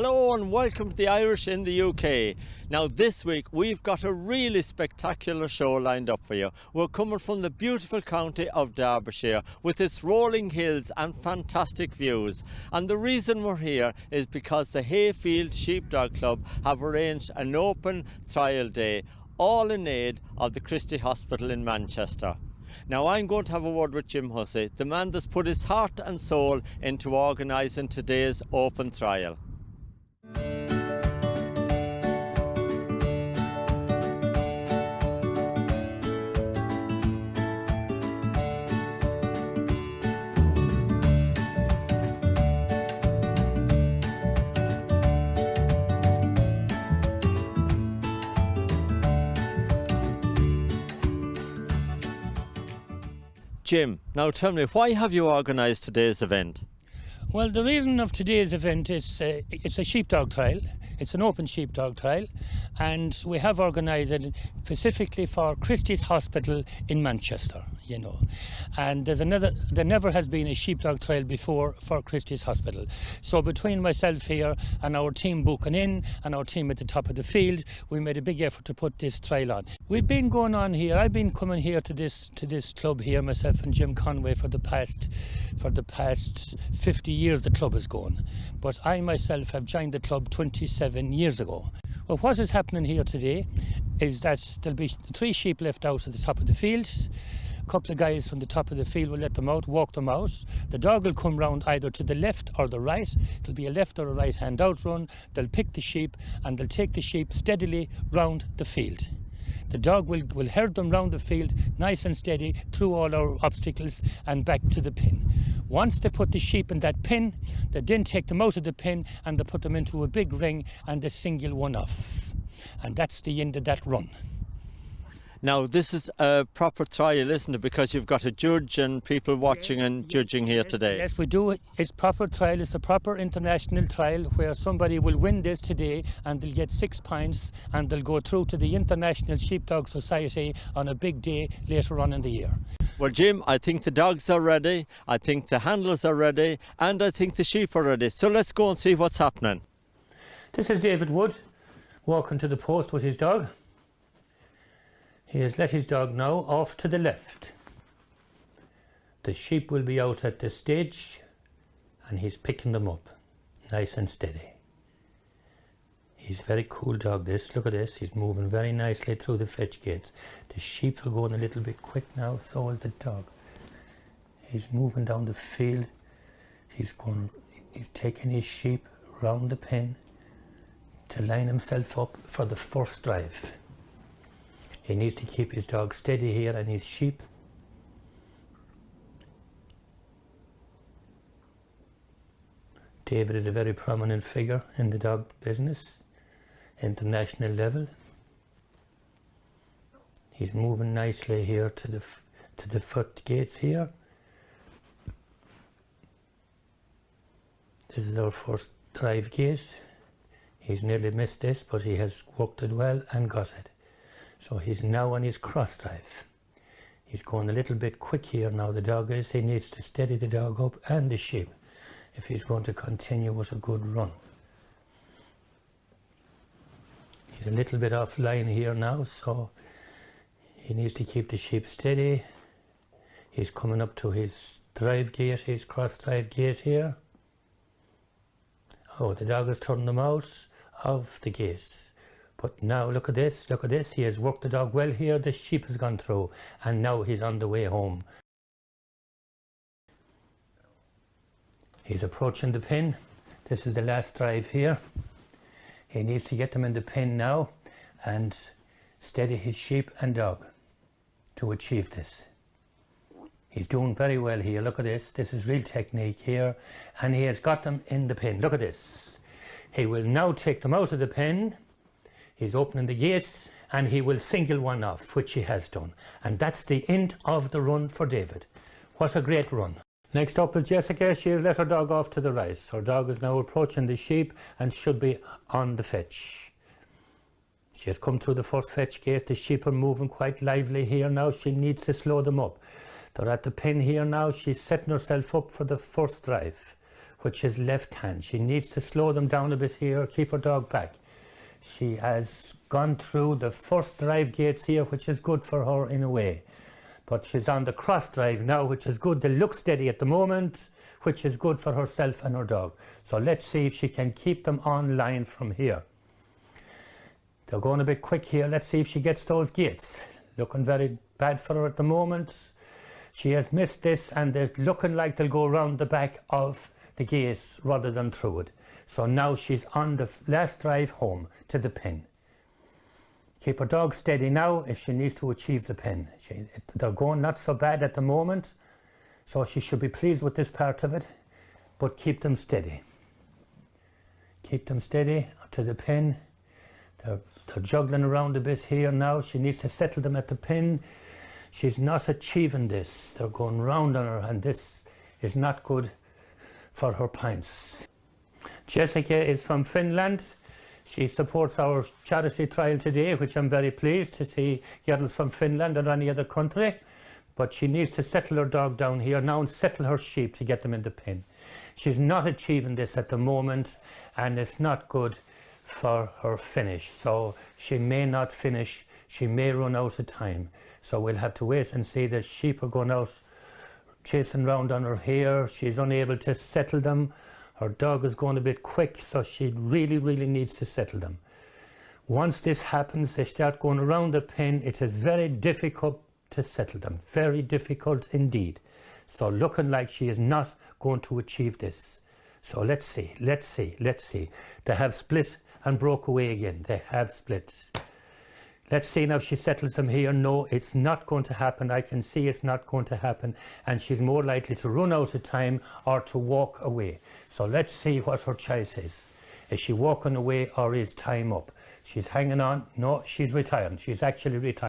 Hello and welcome to the Irish in the UK. Now this week we've got a really spectacular show lined up for you. We're coming from the beautiful county of Derbyshire with its rolling hills and fantastic views. And the reason we're here is because the Hayfield Sheepdog Club have arranged an open trial day, all in aid of the Christies Hospital in Manchester. Now I'm going to have a word with Jim Hussey, the man that's put his heart and soul into organising today's open trial. Jim, now tell me, why have you organised today's event? Well, the reason of today's event is it's a sheepdog trial. It's an open sheepdog trial, and we have organised it specifically for Christies Hospital in Manchester, you know. And there never has been a sheepdog trial before for Christies Hospital. So between myself here and our team booking in and our team at the top of the field, we made a big effort to put this trial on. We've been going on here. I've been coming here to this club here, myself and Jim Conway, for the past 50 years the club is going. But I myself have joined the club 27 years ago. Well, what is happening here today is that there'll be 3 sheep left out at the top of the field. A couple of guys from the top of the field will let them out, walk them out. The dog will come round either to the left or the right. It'll be a left or a right hand out run. They'll pick the sheep and they'll take the sheep steadily round the field. The dog will herd them round the field nice and steady through all our obstacles and back to the pin. Once they put the sheep in that pin, they then take them out of the pin and they put them into a big ring and they single one off. And that's the end of that run. Now this is a proper trial, isn't it? Because you've got a judge and people watching and judging here today. Yes, we do. It's proper trial. It's a proper international trial where somebody will win this today and they'll get 6 points and they'll go through to the International Sheepdog Society on a big day later on in the year. Well, Jim, I think the dogs are ready, I think the handlers are ready, and I think the sheep are ready. So let's go and see what's happening. This is David Wood walking to the post with his dog. He has let his dog now off to the left. The sheep will be out at the stage and he's picking them up nice and steady. He's a very cool dog, this. Look at this. He's moving very nicely through the fetch gates. The sheep are going a little bit quick now, so is the dog. He's moving down the field. He's taking his sheep round the pen to line himself up for the first drive. He needs to keep his dog steady here and his sheep. David is a very prominent figure in the dog business, international level. He's moving nicely here to the foot gate here. This is our first drive gate. He's nearly missed this, but he has worked it well and got it. So he's now on his cross drive. He's going a little bit quick here now, the dog is. He needs to steady the dog up and the sheep if he's going to continue with a good run. He's a little bit off line here now, so he needs to keep the sheep steady. He's coming up to his drive gate, his cross drive gate here. Oh, the dog has turned them out of the gates. But now look at this, he has worked the dog well here, the sheep has gone through and now he's on the way home. He's approaching the pin. This is the last drive here. He needs to get them in the pin now and steady his sheep and dog to achieve this. He's doing very well here, look at this is real technique here, and he has got them in the pin, look at this. He will now take them out of the pen. He's opening the gates and he will single one off, which he has done. And that's the end of the run for David. What a great run. Next up is Jessica. She has let her dog off to the right. Her dog is now approaching the sheep and should be on the fetch. She has come through the first fetch gate. The sheep are moving quite lively here now. She needs to slow them up. They're at the pin here now. She's setting herself up for the first drive. which is left hand. She needs to slow them down a bit here, keep her dog back. She has gone through the first drive gates here, which is good for her in a way. But she's on the cross drive now, which is good. They look steady at the moment, which is good for herself and her dog. So let's see if she can keep them on line from here. They're going a bit quick here. Let's see if she gets those gates. Looking very bad for her at the moment. She has missed this, and they're looking like they'll go around the back of the gate rather than through it. So now she's on the last drive home to the pin. Keep her dog steady now if she needs to achieve the pin. They're going not so bad at the moment, so she should be pleased with this part of it, but keep them steady. Keep them steady to the pin. They're juggling around a bit here now. She needs to settle them at the pin. She's not achieving this. They're going round on her, and this is not good for her pints. Jessica is from Finland. She supports our charity trial today, which I'm very pleased to see girls from Finland or any other country. But she needs to settle her dog down here now and settle her sheep to get them in the pen. She's not achieving this at the moment, and it's not good for her finish. So she may not finish. She may run out of time. So we'll have to wait and see. The sheep are going out chasing round on her here. She's unable to settle them. Her dog is going a bit quick, so she really, really needs to settle them. Once this happens, they start going around the pen. It is very difficult to settle them, very difficult indeed. So looking like she is not going to achieve this. So let's see. They have split and broke away again. They have split. Let's see now if she settles them here. No, it's not going to happen. I can see it's not going to happen. And she's more likely to run out of time or to walk away. So let's see what her choice is. Is she walking away or is time up? She's hanging on. No, she's retiring. She's actually retiring.